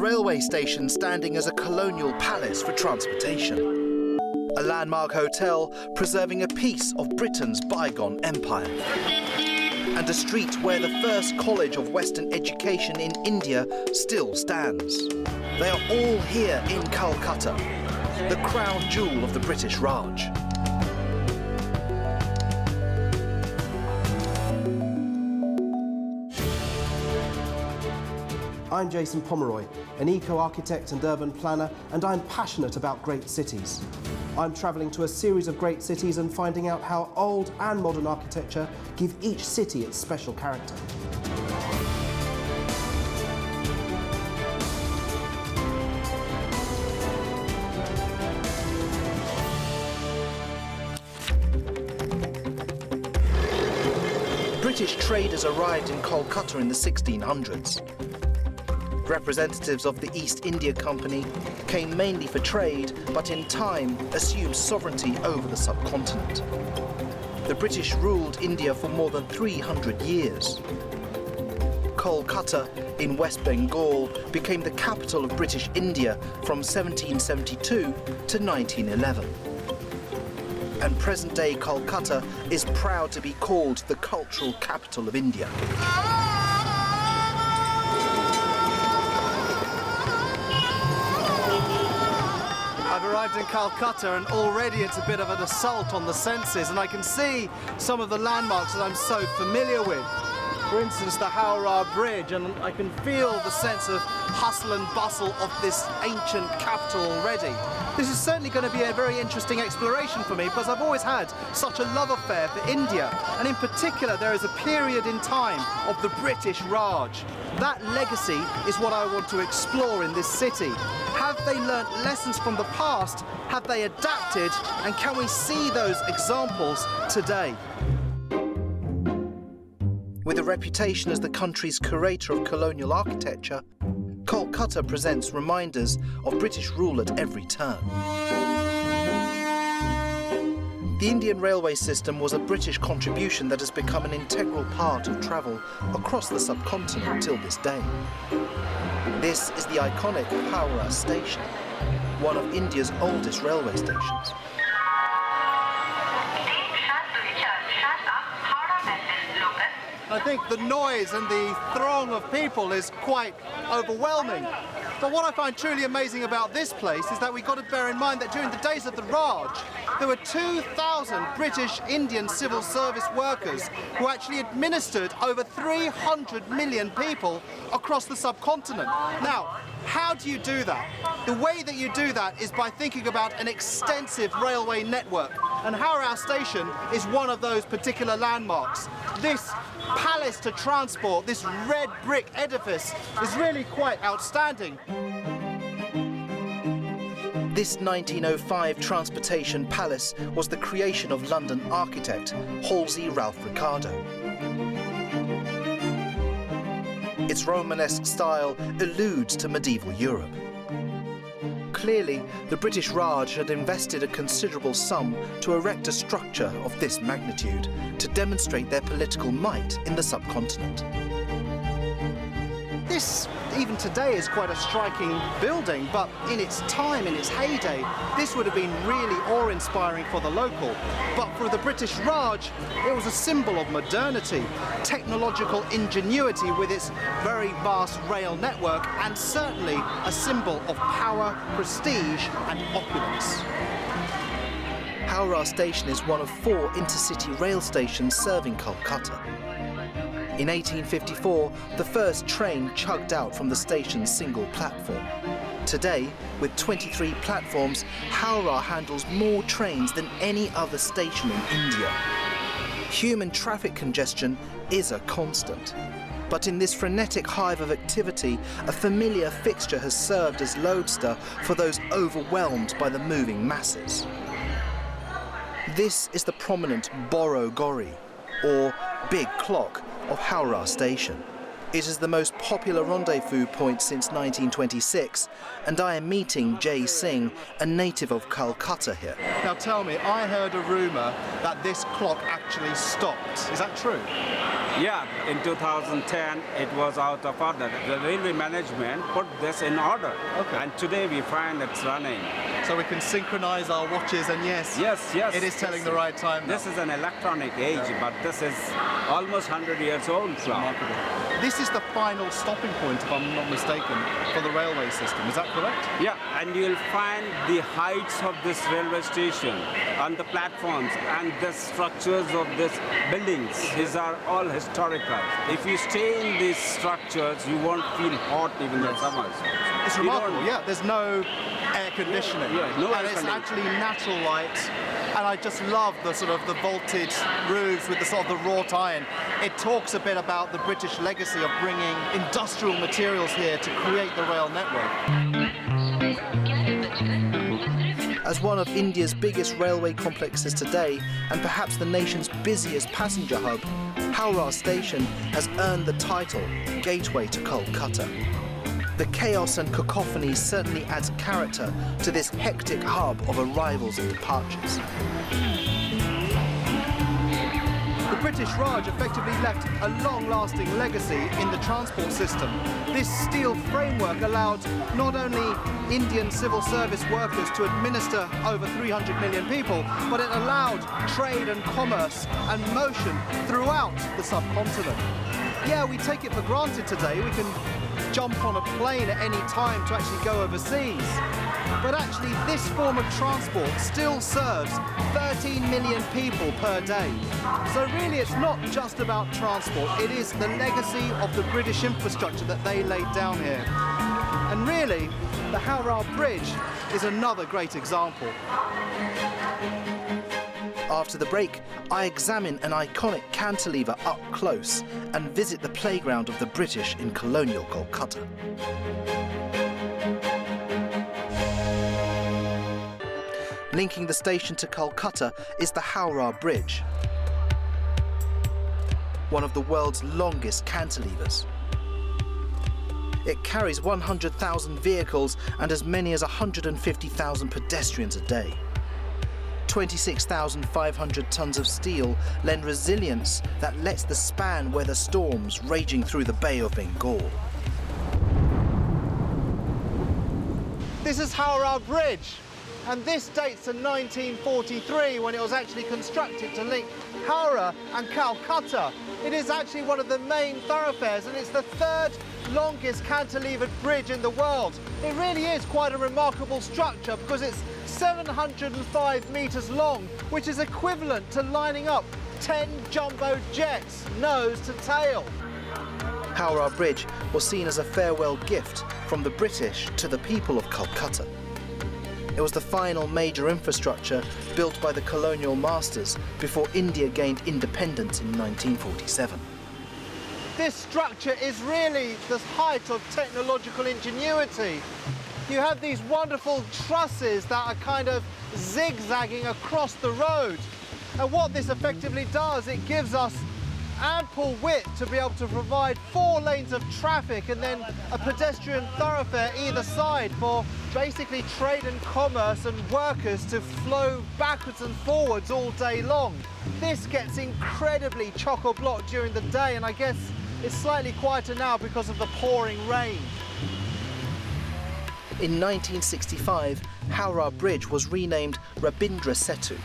railway station standing as a colonial palace for transportation. A landmark hotel preserving a piece of Britain's bygone empire. And a street where the first college of Western education in India still stands. They are all here in Kolkata, the crown jewel of the British Raj. I'm Jason Pomeroy, an eco-architect and urban planner, and I'm passionate about great cities. I'm travelling to a series of great cities and finding out how old and modern architecture give each city its special character. British traders arrived in Kolkata in the 1600s. Representatives of the East India Company came mainly for trade, but in time assumed sovereignty over the subcontinent. The British ruled India for more than 300 years. Kolkata in West Bengal became the capital of British India from 1772 to 1911. And present-day Kolkata is proud to be called the cultural capital of India. I've arrived in Calcutta and already it's a bit of an assault on the senses, and I can see some of the landmarks that I'm so familiar with. For instance, the Howrah Bridge, and I can feel the sense of hustle and bustle of this ancient capital already. This is certainly going to be a very interesting exploration for me because I've always had such a love affair for India, and in particular there is a period in time of the British Raj. That legacy is what I want to explore in this city. Have they learnt lessons from the past? Have they adapted? And can we see those examples today? With a reputation as the country's curator of colonial architecture, Kolkata presents reminders of British rule at every turn. The Indian railway system was a British contribution that has become an integral part of travel across the subcontinent till this day. This is the iconic Howrah Station, one of India's oldest railway stations. I think the noise and the throng of people is quite overwhelming. But what I find truly amazing about this place is that we've got to bear in mind that during the days of the Raj, there were 2,000 British Indian civil service workers who actually administered over 300 million people across the subcontinent. Now, how do you do that? The way that you do that is by thinking about an extensive railway network, and Howrah Station is one of those particular landmarks. This palace to transport, this red brick edifice, is really quite outstanding. This 1905 transportation palace was the creation of London architect Halsey Ralph Ricardo. Its Romanesque style alludes to medieval Europe. Clearly, the British Raj had invested a considerable sum to erect a structure of this magnitude to demonstrate their political might in the subcontinent. This, even today, is quite a striking building, but in its time, in its heyday, this would have been really awe-inspiring for the local. But for the British Raj, it was a symbol of modernity, technological ingenuity with its very vast rail network, and certainly a symbol of power, prestige, and opulence. Howrah Station is one of 4 intercity rail stations serving Kolkata. In 1854, the first train chugged out from the station's single platform. Today, with 23 platforms, Howrah handles more trains than any other station in India. Human traffic congestion is a constant. But in this frenetic hive of activity, a familiar fixture has served as lodestar for those overwhelmed by the moving masses. This is the prominent Boro Gori, or Big Clock, of Howrah Station. It is the most popular rendezvous point since 1926, and I am meeting Jay Singh, a native of Kolkata here. Now tell me, I heard a rumour that this clock actually stopped. Is that true? Yeah, in 2010 it was out of order. The railway management put this in order. Okay. And today we find it's running. So we can synchronise our watches, and yes, it is telling the right time now. This is an electronic age, but this is almost 100 years old clock. This is the final stopping point, if I'm not mistaken, for the railway system. Is that correct? Yeah, and you'll find the heights of this railway station on the platforms and the structures of these buildings. These are all historical. If you stay in these structures, you won't feel hot even in summers. It's remarkable, yeah. There's no air conditioning. Yeah, no and air it's conditioning. actually natural light. And I just love the sort of the vaulted roofs with the sort of the wrought iron. It talks a bit about the British legacy of bringing industrial materials here to create the rail network. As one of India's biggest railway complexes today, and perhaps the nation's busiest passenger hub, Howrah Station has earned the title Gateway to Kolkata. The chaos and cacophony certainly adds character to this hectic hub of arrivals and departures. The British Raj effectively left a long-lasting legacy in the transport system. This steel framework allowed not only Indian civil service workers to administer over 300 million people, but it allowed trade and commerce and motion throughout the subcontinent. Yeah, we take it for granted today. We can jump on a plane at any time to actually go overseas. But actually, this form of transport still serves 13 million people per day. So really, it's not just about transport. It is the legacy of the British infrastructure that they laid down here. And really, the Howrah Bridge is another great example. After the break, I examine an iconic cantilever up close and visit the playground of the British in Colonial Kolkata. Linking the station to Kolkata is the Howrah Bridge, one of the world's longest cantilevers. It carries 100,000 vehicles and as many as 150,000 pedestrians a day. 26,500 tons of steel lend resilience that lets the span weather storms raging through the Bay of Bengal. This is Howrah Bridge, and this dates to 1943 when it was actually constructed to link Howrah and Calcutta. It is actually one of the main thoroughfares, and it's the third longest cantilevered bridge in the world. It really is quite a remarkable structure because it's 705 metres long, which is equivalent to lining up 10 jumbo jets, nose to tail. Howrah Bridge was seen as a farewell gift from the British to the people of Kolkata. It was the final major infrastructure built by the colonial masters before India gained independence in 1947. This structure is really the height of technological ingenuity. You have these wonderful trusses that are kind of zigzagging across the road. And what this effectively does, it gives us ample width to be able to provide 4 lanes of traffic and then a pedestrian thoroughfare either side for basically trade and commerce and workers to flow backwards and forwards all day long. This gets incredibly chock-a-block during the day, and I guess it's slightly quieter now because of the pouring rain. In 1965, Howrah Bridge was renamed Rabindra Setu,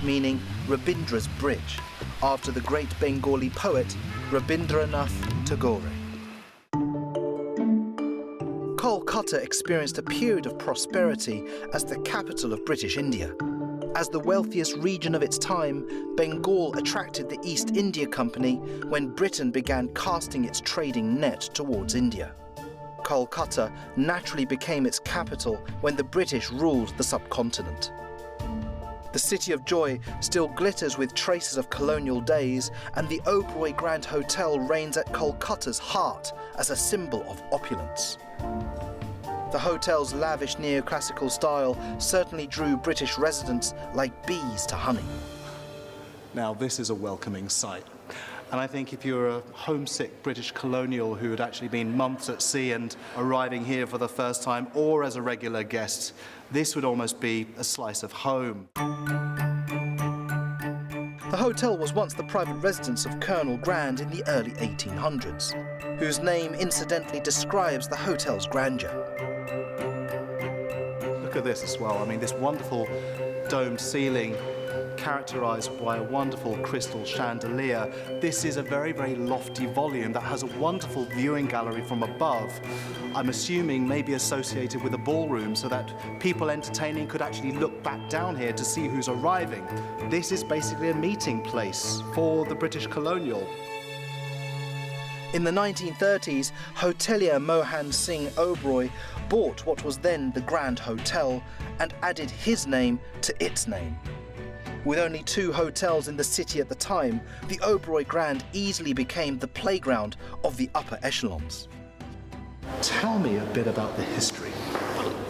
meaning Rabindra's Bridge, after the great Bengali poet Rabindranath Tagore. Kolkata experienced a period of prosperity as the capital of British India. As the wealthiest region of its time, Bengal attracted the East India Company when Britain began casting its trading net towards India. Kolkata naturally became its capital when the British ruled the subcontinent. The City of Joy still glitters with traces of colonial days, and the Oberoi Grand Hotel reigns at Kolkata's heart as a symbol of opulence. The hotel's lavish neoclassical style certainly drew British residents like bees to honey. Now, this is a welcoming sight. And I think if you're a homesick British colonial who had actually been months at sea and arriving here for the first time, or as a regular guest, this would almost be a slice of home. The hotel was once the private residence of Colonel Grand in the early 1800s, whose name incidentally describes the hotel's grandeur. Look at this as well. I mean, this wonderful domed ceiling characterized by a wonderful crystal chandelier. This is a very, very lofty volume that has a wonderful viewing gallery from above. I'm assuming maybe associated with a ballroom so that people entertaining could actually look back down here to see who's arriving. This is basically a meeting place for the British colonial. In the 1930s, hotelier Mohan Singh Oberoi bought what was then the Grand Hotel and added his name to its name. With only 2 hotels in the city at the time, the Oberoi Grand easily became the playground of the upper echelons. Tell me a bit about the history.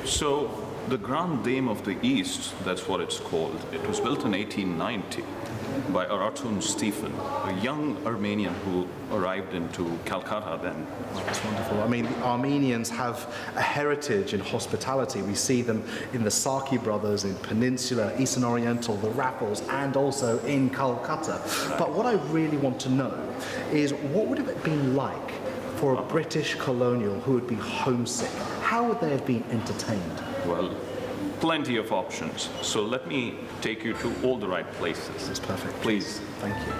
So, the Grand Dame of the East, that's what it's called. It was built in 1890 by Aratun Stephen, a young Armenian who arrived into Calcutta then. Oh, that's wonderful. I mean, the Armenians have a heritage in hospitality. We see them in the Saki brothers, in Peninsula, Eastern Oriental, the Raffles, and also in Kolkata. But what I really want to know is what would it have been like for a British colonial who would be homesick? How would they have been entertained? Well, plenty of options. So let me take you to all the right places. That's perfect. Please. Thank you.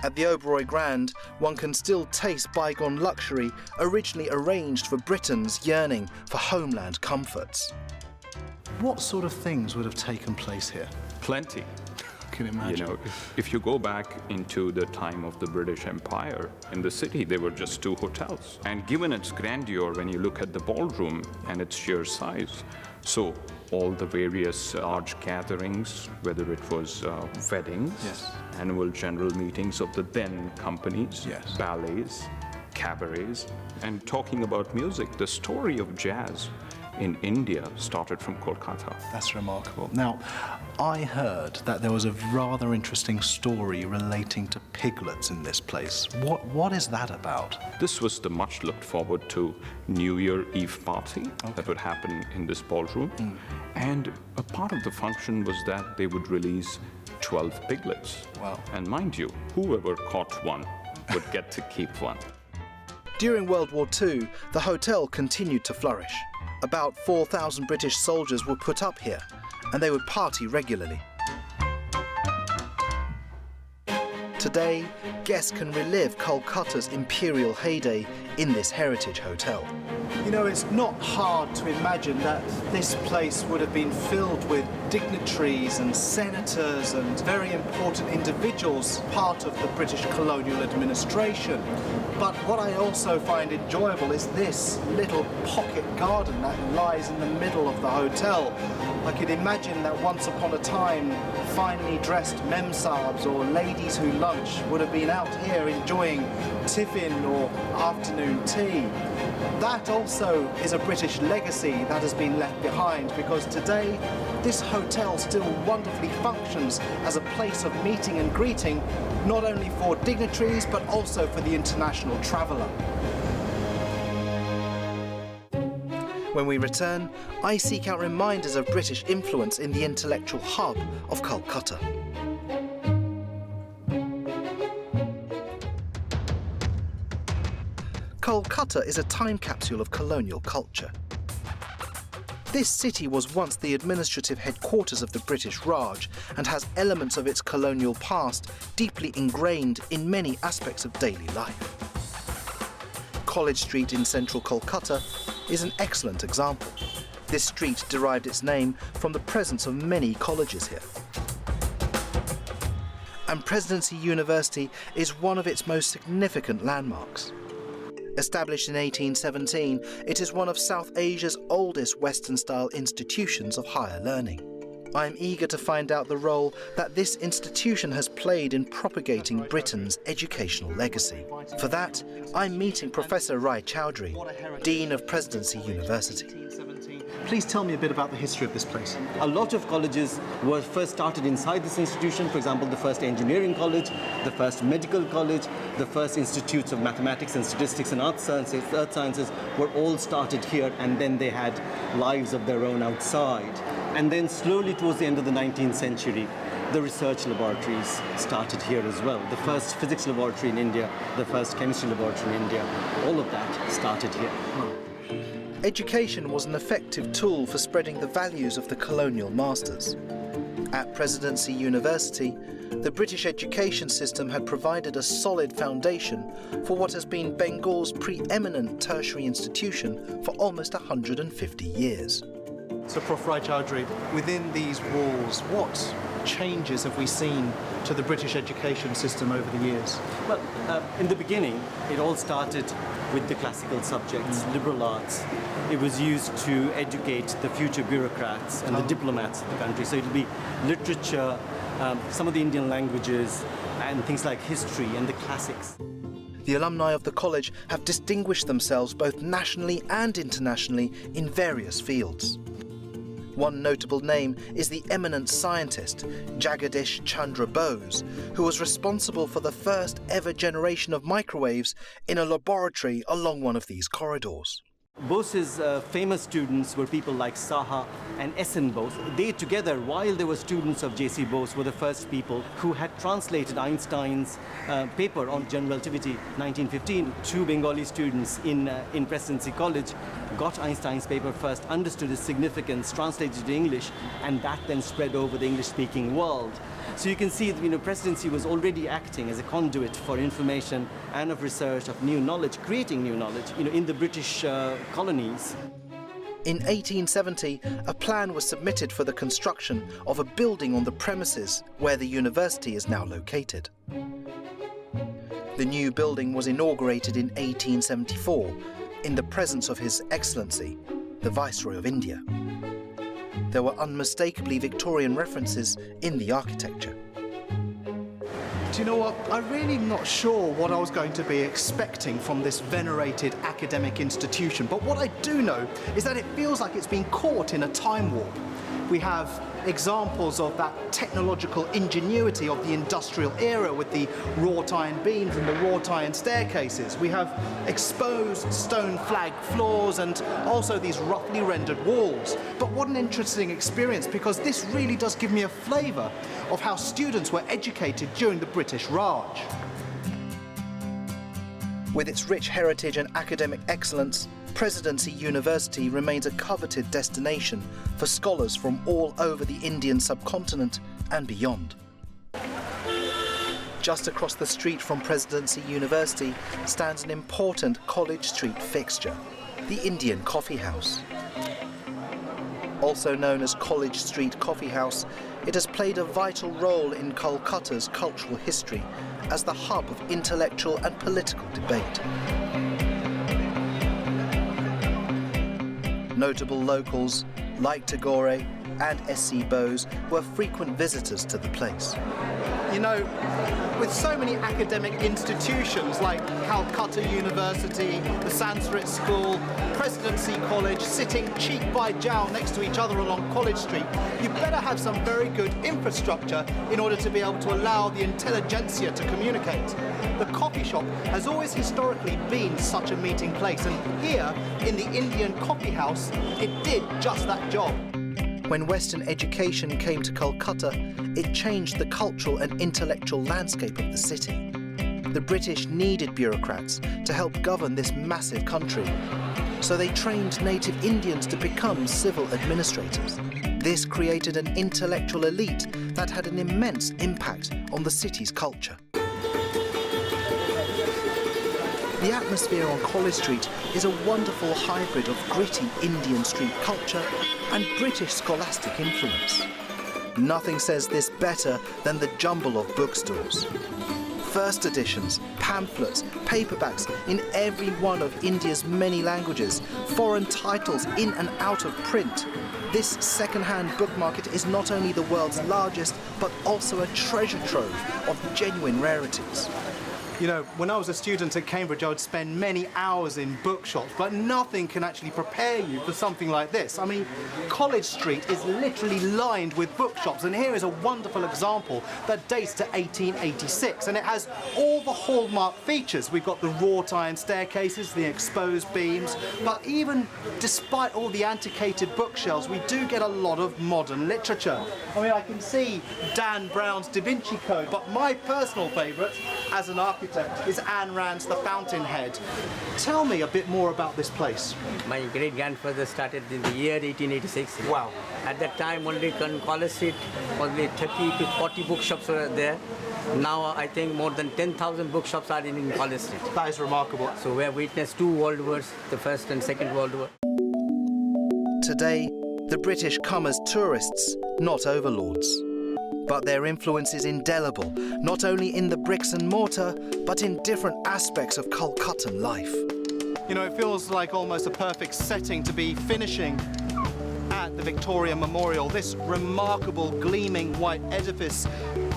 At the Oberoi Grand, one can still taste bygone luxury originally arranged for Britons yearning for homeland comforts. What sort of things would have taken place here? Plenty. I can imagine. You know, if you go back into the time of the British Empire, in the city there were just 2 hotels. And given its grandeur, when you look at the ballroom and its sheer size, so all the various large gatherings, whether it was weddings, Yes. annual general meetings of the then companies, Yes. ballets, cabarets, and talking about music, the story of jazz in India started from Kolkata. That's remarkable. Now, I heard that there was a rather interesting story relating to piglets in this place. What is that about? This was the much looked forward to New Year Eve party that would happen in this ballroom. And a part of the function was that they would release 12 piglets. Wow. And mind you, whoever caught one would get to keep one. During World War II, the hotel continued to flourish. About 4,000 British soldiers were put up here, and they would party regularly. Today, guests can relive Kolkata's imperial heyday in this heritage hotel. You know, it's not hard to imagine that this place would have been filled with dignitaries and senators and very important individuals, part of the British colonial administration. But what I also find enjoyable is this little pocket garden that lies in the middle of the hotel. I could imagine that once upon a time, finely dressed memsahbs or ladies who lunch would have been out here enjoying tiffin or afternoon tea. That also is a British legacy that has been left behind, because today this hotel still wonderfully functions as a place of meeting and greeting, not only for dignitaries but also for the international traveller. When we return, I seek out reminders of British influence in the intellectual hub of Kolkata. Kolkata is a time capsule of colonial culture. This city was once the administrative headquarters of the British Raj and has elements of its colonial past deeply ingrained in many aspects of daily life. College Street in central Kolkata is an excellent example. This street derived its name from the presence of many colleges here. And Presidency University is one of its most significant landmarks. Established in 1817, it is one of South Asia's oldest Western-style institutions of higher learning. I am eager to find out the role that this institution has played in propagating Britain's educational legacy. For that, I'm meeting Professor Rai Chowdhury, Dean of Presidency University. please tell me a bit about the history of this place. A lot of colleges were first started inside this institution. For example, the first engineering college, the first medical college, the first institutes of mathematics and statistics and earth sciences were all started here, and then they had lives of their own outside. And then slowly towards the end of the 19th century, the research laboratories started here as well. The first physics laboratory in India, the first chemistry laboratory in India, all of that started here. Education was an effective tool for spreading the values of the colonial masters. At Presidency University, the British education system had provided a solid foundation for what has been Bengal's preeminent tertiary institution for almost 150 years. So, Prof. Rai Chowdhury, within these walls, what changes have we seen to the British education system over the years? Well, in the beginning, it all started with the classical subjects, liberal arts. It was used to educate the future bureaucrats and the diplomats of the country. So it'll be literature, some of the Indian languages, and things like history and the classics. The alumni of the college have distinguished themselves both nationally and internationally in various fields. One notable name is the eminent scientist, Jagadish Chandra Bose, who was responsible for the first ever generation of microwaves in a laboratory along one of these corridors. Bose's famous students were people like Saha and S.N. Bose. They together, while they were students of J.C. Bose, were the first people who had translated Einstein's paper on general relativity 1915. Two Bengali students in Presidency College got Einstein's paper first, understood its significance, translated it to English, and that then spread over the English-speaking world. So you can see that, Presidency was already acting as a conduit for information and of research, of new knowledge, creating new knowledge, in the British colonies. In 1870, a plan was submitted for the construction of a building on the premises where the university is now located. The new building was inaugurated in 1874 in the presence of His Excellency, the Viceroy of India. There were unmistakably Victorian references in the architecture. Do you know what? I'm really not sure what I was going to be expecting from this venerated academic institution, but what I do know is that it feels like it's been caught in a time warp. We have examples of that technological ingenuity of the industrial era with the wrought iron beams and the wrought iron staircases. We have exposed stone flag floors and also these roughly rendered walls. But what an interesting experience, because this really does give me a flavour of how students were educated during the British Raj. With its rich heritage and academic excellence, Presidency University remains a coveted destination for scholars from all over the Indian subcontinent and beyond. Just across the street from Presidency University stands an important College Street fixture, the Indian Coffee House. Also known as College Street Coffee House, it has played a vital role in Kolkata's cultural history as the hub of intellectual and political debate. Notable locals like Tagore and S.C. Bose were frequent visitors to the place. With so many academic institutions like Calcutta University, the Sanskrit School, Presidency College sitting cheek by jowl next to each other along College Street, you better have some very good infrastructure in order to be able to allow the intelligentsia to communicate. The coffee shop has always historically been such a meeting place, and here in the Indian Coffee House, it did just that job. When Western education came to Kolkata, it changed the cultural and intellectual landscape of the city. The British needed bureaucrats to help govern this massive country, so they trained native Indians to become civil administrators. This created an intellectual elite that had an immense impact on the city's culture. The atmosphere on College Street is a wonderful hybrid of gritty Indian street culture and British scholastic influence. Nothing says this better than the jumble of bookstores. First editions, pamphlets, paperbacks in every one of India's many languages, foreign titles in and out of print. This second-hand book market is not only the world's largest, but also a treasure trove of genuine rarities. You know, when I was a student at Cambridge, I would spend many hours in bookshops, but nothing can actually prepare you for something like this. I mean, College Street is literally lined with bookshops, and here is a wonderful example that dates to 1886, and it has all the hallmark features. We've got the wrought iron staircases, the exposed beams, but even despite all the antiquated bookshelves, we do get a lot of modern literature. I mean, I can see Dan Brown's Da Vinci Code, but my personal favourite as an architect is Ayn Rand's The Fountainhead. Tell me a bit more about this place. My great-grandfather started in the year 1886. Wow. At that time, only on College Street, only 30 to 40 bookshops were there. Now, I think more than 10,000 bookshops are in College Street. That is remarkable. So we have witnessed 2 world wars, the First and Second World War. Today, the British come as tourists, not overlords. But their influence is indelible, not only in the bricks and mortar, but in different aspects of Kolkatan life. You know, it feels like almost a perfect setting to be finishing at the Victoria Memorial, this remarkable gleaming white edifice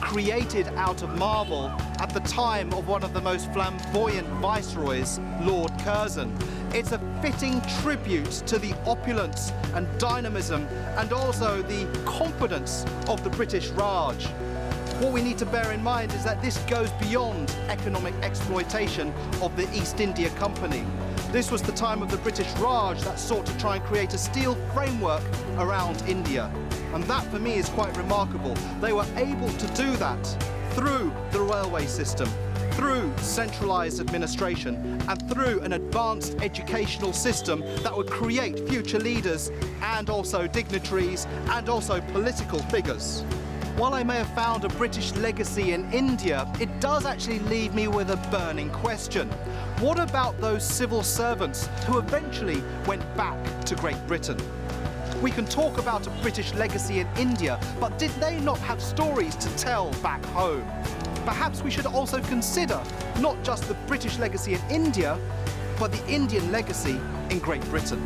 created out of marble at the time of one of the most flamboyant viceroys, Lord Curzon. It's a fitting tribute to the opulence and dynamism and also the confidence of the British Raj. What we need to bear in mind is that this goes beyond economic exploitation of the East India Company. This was the time of the British Raj that sought to try and create a steel framework around India. And that for me is quite remarkable. They were able to do that through the railway system, through centralised administration and through an advanced educational system that would create future leaders and also dignitaries and also political figures. While I may have found a British legacy in India, it does actually leave me with a burning question. What about those civil servants who eventually went back to Great Britain? We can talk about a British legacy in India, but did they not have stories to tell back home? Perhaps we should also consider not just the British legacy in India, but the Indian legacy in Great Britain.